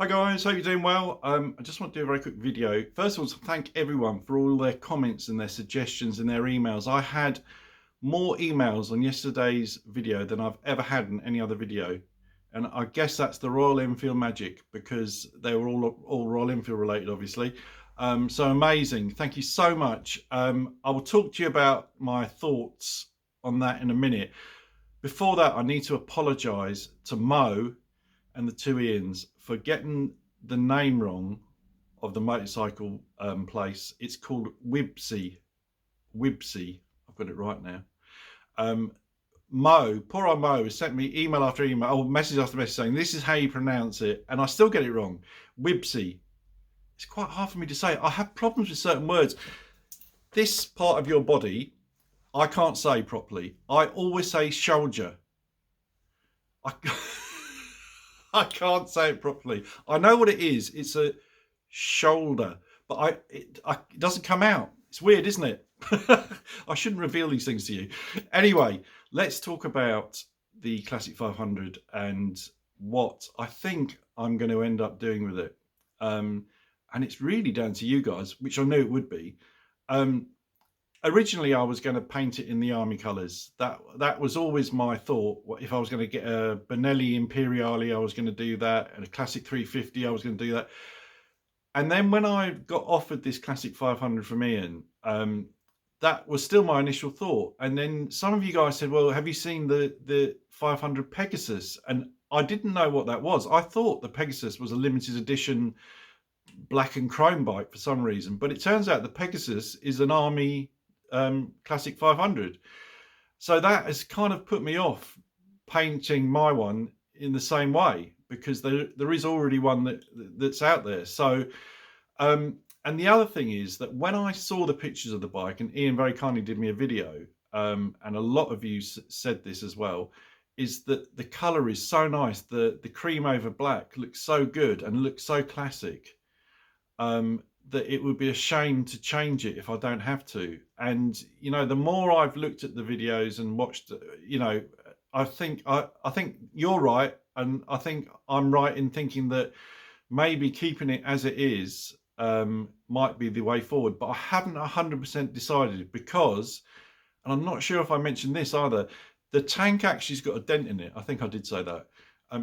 Hi guys, hope you're doing well. I just want to do a very quick video. First of all, to thank everyone for all their comments and their suggestions and their emails. I had more emails on yesterday's video than I've ever had in any other video. And I guess that's the Royal Enfield magic, because they were all Royal Enfield related, obviously. So amazing. Thank you so much. I will talk to you about my thoughts on that in a minute. Before that, I need to apologise to Mo and the two Ians for getting the name wrong of the motorcycle place. It's called Wibsey. I've got it right now. Mo, poor old Mo, has sent me email after email, or message after message saying this is how you pronounce it, and I still get it wrong. Wibsey. It's quite hard for me to say. I have problems with certain words. This part of your body, I can't say properly. I always say shoulder. I I can't say it properly. I know what it is. It's a shoulder, but it doesn't come out. It's weird, isn't it? I shouldn't reveal these things to you. Anyway, let's talk about the Classic 500 and what I think I'm going to end up doing with it. And it's really down to you guys, which I knew it would be. Originally, I was going to paint it in the army colours. That was always my thought. If I was going to get a Benelli Imperiale, I was going to do that, and a Classic 350, I was going to do that. And then when I got offered this Classic 500 from Ian, that was still my initial thought. And then some of you guys said, well, have you seen the 500 Pegasus? And I didn't know what that was. I thought the Pegasus was a limited edition black and chrome bike for some reason, but it turns out the Pegasus is an army Classic 500. So that has kind of put me off painting my one in the same way, because there is already one that's out there. So and the other thing is that when I saw the pictures of the bike, and Ian very kindly did me a video, and a lot of you said this as well, is that the color is so nice. The cream over black looks so good and looks so classic, that it would be a shame to change it if I don't have to. And you know, the more I've looked at the videos and watched, you know, I think you're right, and I think I'm right in thinking that maybe keeping it as it is might be the way forward. But I haven't 100% decided, because, and I'm not sure if I mentioned this either, the tank actually's got a dent in it. I think I did say that.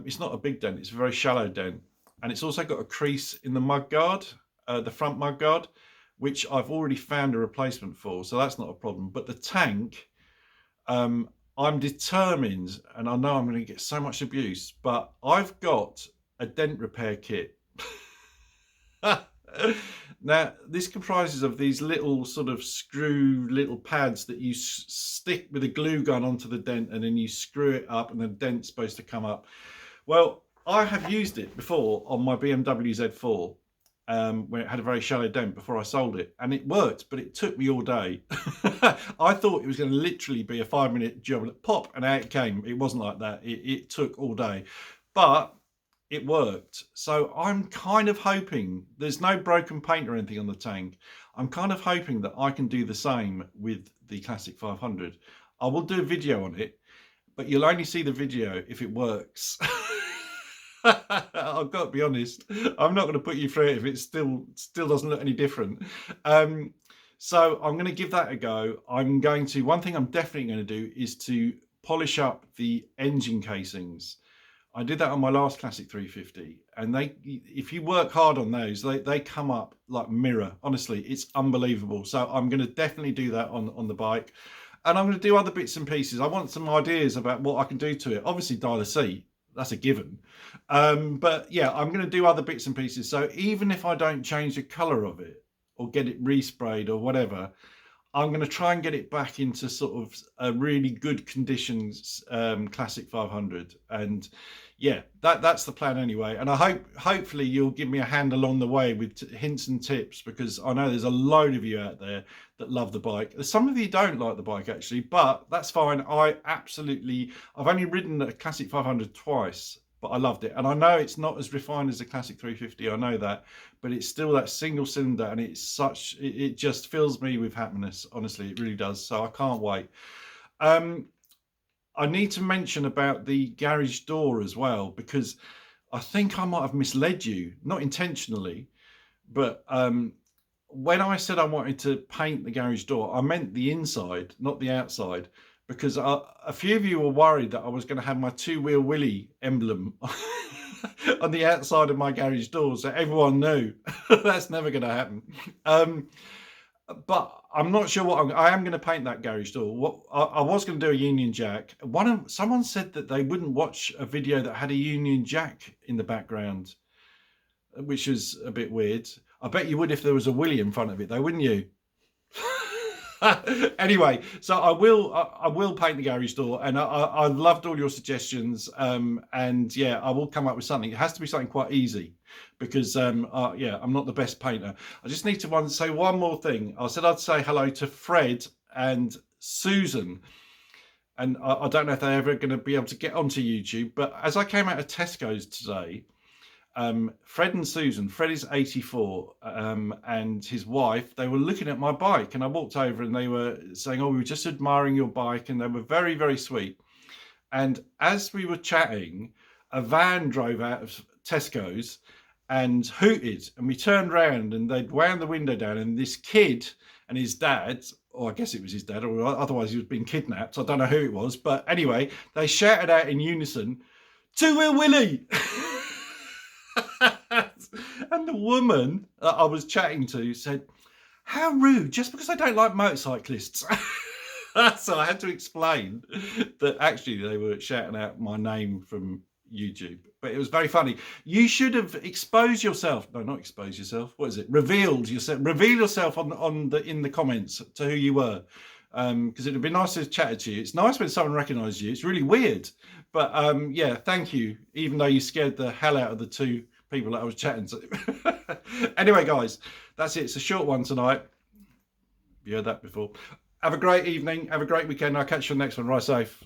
It's not a big dent, it's a very shallow dent, and it's also got a crease in the mudguard. The front mudguard, which I've already found a replacement for, so that's not a problem. But the tank, I'm determined, and I know I'm going to get so much abuse, but I've got a dent repair kit. Now, this comprises of these little sort of screw little pads that you stick with a glue gun onto the dent, and then you screw it up, and the dent's supposed to come up. Well, I have used it before on my BMW Z4. Where it had a very shallow dent before I sold it, and it worked, but it took me all day. I thought it was going to literally be a 5-minute job, pop, and out it came. It wasn't like that. It took all day, but it worked. So I'm kind of hoping, there's no broken paint or anything on the tank. I'm kind of hoping that I can do the same with the Classic 500. I will do a video on it, but you'll only see the video if it works. I've got to be honest, I'm not going to put you through it if it still doesn't look any different. So I'm going to give that a go. One thing I'm definitely going to do is to polish up the engine casings. I did that on my last Classic 350, and if you work hard on those, they come up like mirror. Honestly, it's unbelievable. So I'm going to definitely do that on the bike, and I'm going to do other bits and pieces. I want some ideas about what I can do to it. Obviously, dye the seat. That's a given. But yeah, I'm going to do other bits and pieces. So even if I don't change the color of it or get it resprayed or whatever, I'm going to try and get it back into sort of a really good conditions Classic 500. And yeah, that's the plan anyway. And I hopefully you'll give me a hand along the way with hints and tips, because I know there's a load of you out there that love the bike. Some of you don't like the bike actually, but that's fine. I've only ridden a Classic 500 twice, but I loved it. And I know it's not as refined as a Classic 350, I know that, but it's still that single cylinder, and it just fills me with happiness. Honestly, it really does. So I can't wait. I need to mention about the garage door as well, because I think I might have misled you, not intentionally, but when I said I wanted to paint the garage door, I meant the inside, not the outside, because a few of you were worried that I was going to have my two-wheel Willie emblem on the outside of my garage door, so everyone knew that's never going to happen. But I'm not sure what I am going to paint that garage door. What I was going to do a Union Jack. Someone said that they wouldn't watch a video that had a Union Jack in the background, which is a bit weird. I bet you would if there was a Willie in front of it, though, wouldn't you? Anyway, so I will paint the garage door, and I loved all your suggestions. And yeah, I will come up with something. It has to be something quite easy, because yeah, I'm not the best painter. I just need to say one more thing. I said I'd say hello to Fred and Susan, and I don't know if they're ever going to be able to get onto YouTube. But as I came out of Tesco's today, Fred and Susan, Fred is 84, and his wife, they were looking at my bike, and I walked over and they were saying, oh, we were just admiring your bike, and they were very, very sweet. And as we were chatting, a van drove out of Tesco's and hooted, and we turned around and they'd wound the window down, and this kid and his dad, or I guess it was his dad, or otherwise he was being kidnapped, I don't know who it was, but anyway, they shouted out in unison, "Two-wheel Willie!" And the woman that I was chatting to said, how rude, just because I don't like motorcyclists. So I had to explain that actually they were shouting out my name from YouTube. But it was very funny. You should have exposed yourself. No, not exposed yourself. What is it? Revealed yourself. Reveal yourself in the comments to who you were. Because it'd be nice to chat to you. It's nice when someone recognises you. It's really weird. But yeah, thank you. Even though you scared the hell out of the two people that I was chatting to. Anyway, guys, that's it. It's a short one tonight. You heard that before. Have a great evening. Have a great weekend. I'll catch you on the next one. Ride safe.